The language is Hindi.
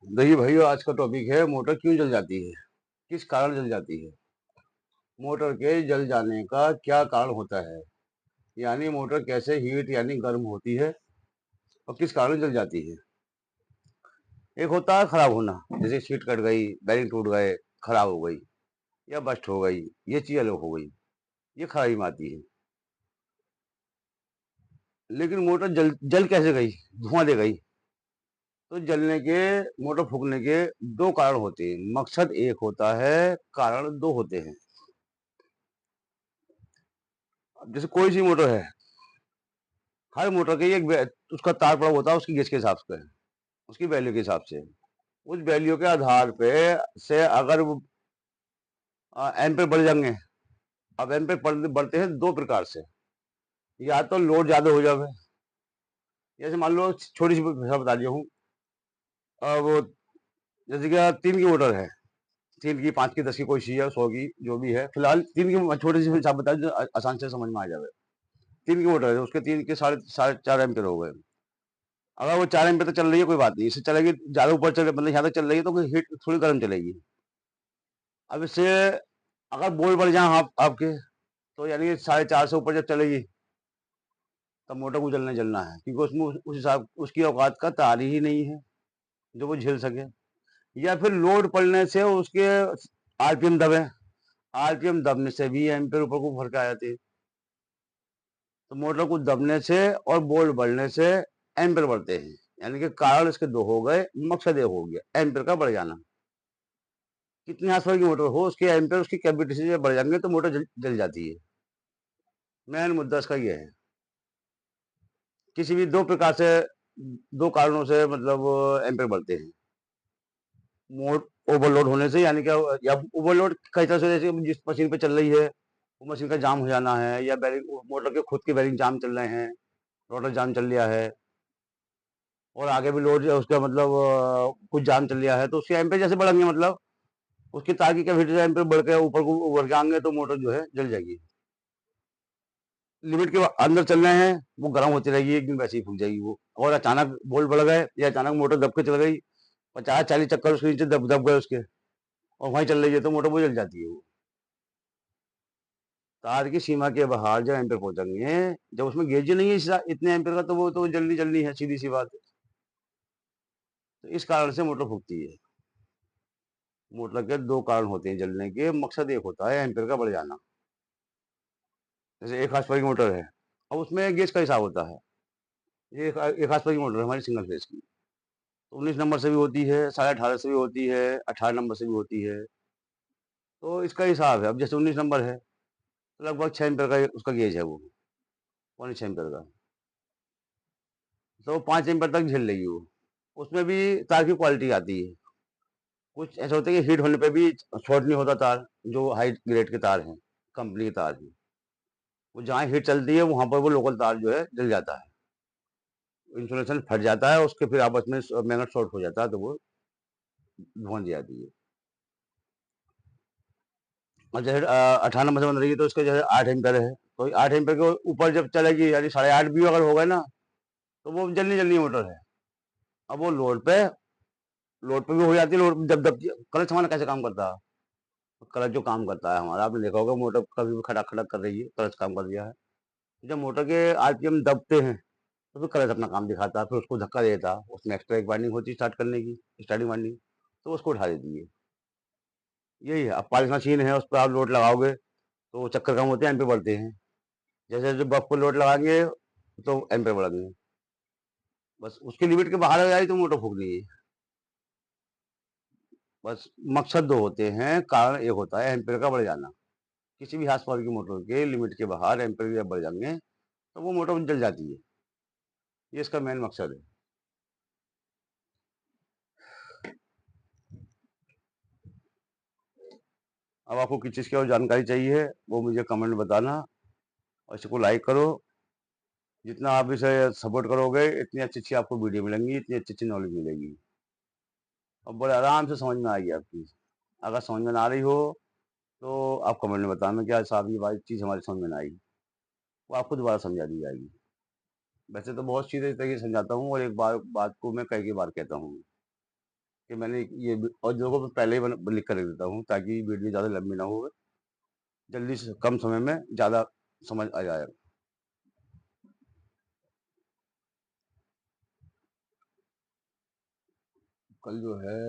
देखिए भाइयों, आज का टॉपिक है मोटर क्यों जल जाती है, किस कारण जल जाती है। मोटर के जल जाने का क्या कारण होता है, यानी मोटर कैसे हीट यानी गर्म होती है और किस कारण जल जाती है। एक होता है खराब होना, जैसे सीट कट गई, बैरिंग टूट गए, खराब हो गई या बस्ट हो गई, ये चीज अलग हो गई, ये खराबी में आती है। लेकिन मोटर जल जल कैसे गई, धुआं दे गई। तो जलने के, मोटर फूकने के दो कारण होते हैं। मकसद एक होता है, कारण दो होते हैं। अब जैसे कोई सी मोटर है, हर मोटर के उसका तार पड़ा होता है उसकी गेज के हिसाब से, उसकी वैल्यू के हिसाब से। उस वैल्यू के आधार पे से अगर एम्पेयर बढ़ जाएंगे। अब एम्पेयर बढ़ते हैं दो प्रकार से। या तो लोड ज्यादा हो जाए, जैसे मान लो छोटी सी भाषा बता दिया हूँ। वो जैसे कि 3 की मोटर है, 3 की, 5 की, 10 की, कोई सी है, 100 की, जो भी है। फिलहाल 3 की छोटी सी हिसाब बता जो आसान से समझ में आ जाए। 3 की मोटर है, उसके 3 के साढ़े साढ़े 4 एम्पेयर हो गए। अगर वो 4 एम्पेयर तक चल रही है कोई बात नहीं, इससे चलेगी ज्यादा ऊपर चले, मतलब यहाँ तक चल रही है तो हीट थोड़ी गर्म चलेगी। अब इससे अगर बोल्ट बढ़ जाए आपके, तो यानी 4.5 से ऊपर जब चलेगी तब मोटर को जलना जलना है, क्योंकि उसमें उस हिसाब उसकी औकात का तार ही नहीं है जो वो झेल सके। या फिर लोड पड़ने से उसके आरपीएम दबे, आरपीएम दबने से भी एम्पेयर ऊपर को भर के आ जाती है। तो मोटर को दबने से और बोल्ट बढ़ने से एम्पेयर बढ़ते हैं, यानी कि कारण इसके दो हो गए, मकसद एक हो गया एम्पेयर का बढ़ जाना। कितनी हाथ की मोटर हो, उसके एम्पेयर उसकी कैपेसिटी से बढ़ जाएंगे तो मोटर जल जाती है। मेन मुद्दा इसका ये है। किसी भी दो प्रकार से, दो कारणों से मतलब एम्पेयर बढ़ते हैं। मोड ओवरलोड होने से, यानी क्या, या ओवरलोड कई तरह से, जैसे जिस मशीन पे चल रही है वो मशीन का जाम हो जाना है, या बैरिंग, मोटर के खुद के बैरिंग जाम चल रहे हैं, रोटर जाम चल रहा है, और आगे भी लोड उसका मतलब कुछ जाम चल रहा है, तो उसके एम्पेयर जैसे बढ़ेंगे, मतलब उसकी तार की कैपेसिटी एम्पेयर बढ़ के ऊपर को उभर के आएंगे तो मोटर जो है जल जाएगी। लिमिट के अंदर चल रहे हैं, वो गर्म होती रहेगी, एक दिन वैसे ही फूक जाएगी वो। और अचानक वोल्ट बढ़ गए या अचानक मोटर दब के चल गई, 50-40 चक्कर उसके नीचे दब दब गए उसके, और वहीं चल रही है, तो मोटर वो जल जाती है वो। तार की सीमा के बाहर जब एम्पेयर पहुंचेंगे, जब उसमें गेज ही नहीं है इतने एम्पेयर का, तो वो तो जल्दी जल्दी है, सीधी सी बात है। तो इस कारण से मोटर फूकती है। मोटर के दो कारण होते हैं जलने के, मकसद एक होता है एम्पेयर का बढ़ जाना। जैसे एक हाथ की मोटर है, अब उसमें गेज का हिसाब होता है। ये एक हाथ की मोटर है हमारी सिंगल फेज की, तो 19 नंबर से भी होती है, 18.5 से भी होती है, 18 नंबर से भी होती है। तो इसका हिसाब है। अब जैसे 19 नंबर है तो लगभग 6 एम्पेयर का उसका गेज है, वो 6.5 एम्पेयर का। तो 5 एम्पेयर तक झेल लेगी वो। उसमें भी तार की क्वालिटी आती है। कुछ ऐसा होता है कि हीट होने पे भी शॉर्ट नहीं होता तार, जो हाई ग्रेड के तार हैं, कंपनी के तार हैं, वो जहाँ हीट चलती है वहां पर वो लोकल तार जो है जल जाता है, इंसुलेशन फट जाता है उसके, फिर आपस में मैग्नेट शॉर्ट हो जाता है, तो वो धुआं दी जाती है। और जैसे 18 नंबर से बन रही है तो इसके जैसे 8 एम्पेयर है, तो 8 एम्पेयर के ऊपर जब चलेगी, यानी 8.5 भी अगर हो गए ना, तो वो जल्दी जल्दी मोटर है। अब वो लोड पे भी हो जाती है। लोड जब दबती है, क्लच हमारा कैसे काम करता है, क्लच जो काम करता है हमारा, आपने देखा होगा, मोटर कभी भी खड़क खड़क कर रही है, क्लच काम कर दिया है। जब मोटर के आरपीएम दबते हैं तो फिर क्लच अपना काम दिखाता है, फिर उसको धक्का देता है, उसमें एक्स्ट्रा एक वाइंडिंग होती है स्टार्ट करने की, स्टार्टिंग वाइंडिंग, तो उसको उठा देती है। यही है। अब पालिश मशीन है, उस पर आप लोड लगाओगे तो चक्कर कम होते हैं, एम्पीयर बढ़ते हैं। जैसे जैसे बफ को लोड लगाएंगे तो एम्पीयर बढ़ेंगे। बस उसकी लिमिट के बाहर हो जाए तो मोटर फूकनी है। बस मकसद दो होते हैं, कारण एक होता है एम्पीयर का बढ़ जाना। किसी भी हार्स पावर की मोटर के लिमिट के बाहर एम्पीयर जब बढ़ जाएंगे तो वो मोटर जल जाती है। ये इसका मेन मकसद है। अब आपको किस चीज़ की और जानकारी चाहिए वो मुझे कमेंट में बताना, और इसको लाइक करो। जितना आप इसे सपोर्ट करोगे इतनी अच्छी अच्छी आपको वीडियो मिलेंगी, इतनी अच्छी अच्छी नॉलेज मिलेगी, और बड़े आराम से समझ में आएगी आपकी। अगर समझ में ना आ रही हो तो आप कमेंट में बताना क्या साहब ये वाली चीज़ हमारी समझ में ना आई, वो आपको दोबारा समझा दी जाएगी। वैसे तो बहुत सीधे तरीके से समझाता हूँ और एक बार बात को मैं कई बार कहता हूँ कि मैंने ये और जो को पहले ही लिख कर रख देता हूँ ताकि वीडियो ज़्यादा लंबी ना हो, जल्दी से कम समय में ज़्यादा समझ आ जाए। कल जो है